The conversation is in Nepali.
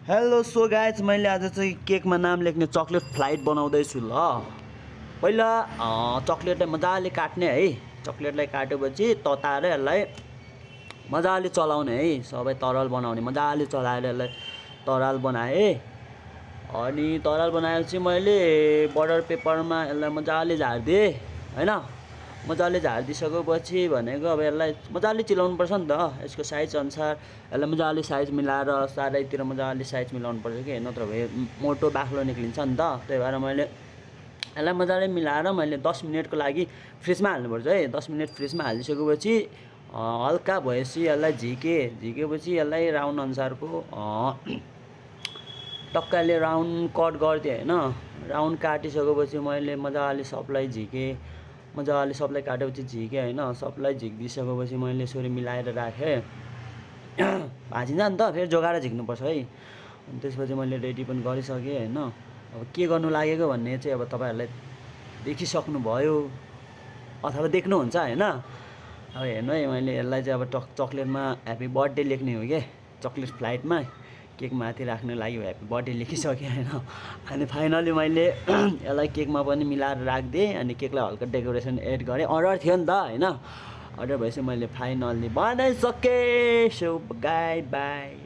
हेलो सो गाइज मैले आज चाहिँ केकमा नाम लेख्ने चक्लेट फ्लाइट बनाउँदैछु ल। पहिला चक्लेटलाई मजाले काट्ने है। चक्लेटलाई काटेपछि तताएर यसलाई मजाले चलाउने है। सबै तरल बनाउने, मजाले चलाएर यसलाई तरल बनाएँ। अनि तरल बनाएपछि मैले बटर पेपरमा यसलाई मजाले झारिदिएँ हैन। मजाले झारिदिइसकेपछि भनेको अब यसलाई मजाले चिलाउनु पर्छ नि त। यसको साइज अनुसार यसलाई मजाले साइज मिलाएर चारैतिर मजाले साइज मिलाउनु पर्छ कि, नत्र भए मोटो बाक्लो निक्लिन्छ नि त। त्यही भएर मैले यसलाई मजाले मिलाएर मैले 10 मिनेटको लागि फ्रिजमा हाल्नुपर्छ है। 10 मिनेट फ्रिजमा हालिसकेपछि हल्का भएपछि यसलाई झिकेपछि यसलाई राउन्ड अनुसारको टक्काले राउन्ड कट गरिदिएँ हैन। राउन्ड काटिसकेपछि मैले मजाले सबलाई झिकेँ। मजाले सबलाई काटेपछि झिकेँ हैन। सबलाई झिकिदिइसकेपछि मैले यसरी मिलाएर राखेँ। भाँचिन्छ नि त, फेरि जोगाएर झिक्नुपर्छ है। अनि त्यसपछि मैले रेडी पनि गरिसकेँ हैन। अब के गर्नु लागेको भन्ने चाहिँ अब तपाईँहरूलाई देखिसक्नुभयो अथवा देख्नुहुन्छ हैन। अब हेर्नु है, मैले यसलाई चाहिँ अब चक्लेटमा ह्याप्पी बर्थडे लेख्ने हो क्या। चक्लेट फ्लाइटमा केक माथि राख्ने लागि ह्याप्पी बर्थडे लेखिसकेँ हैन। अनि फाइनली मैले यसलाई केकमा पनि मिलाएर राखिदिएँ। अनि केकलाई हल्का डेकोरेसन एड गरेँ। अर्डर थियो नि त हैन। अर्डर भएपछि मैले फाइनली बनाइसकेँ। So bye by.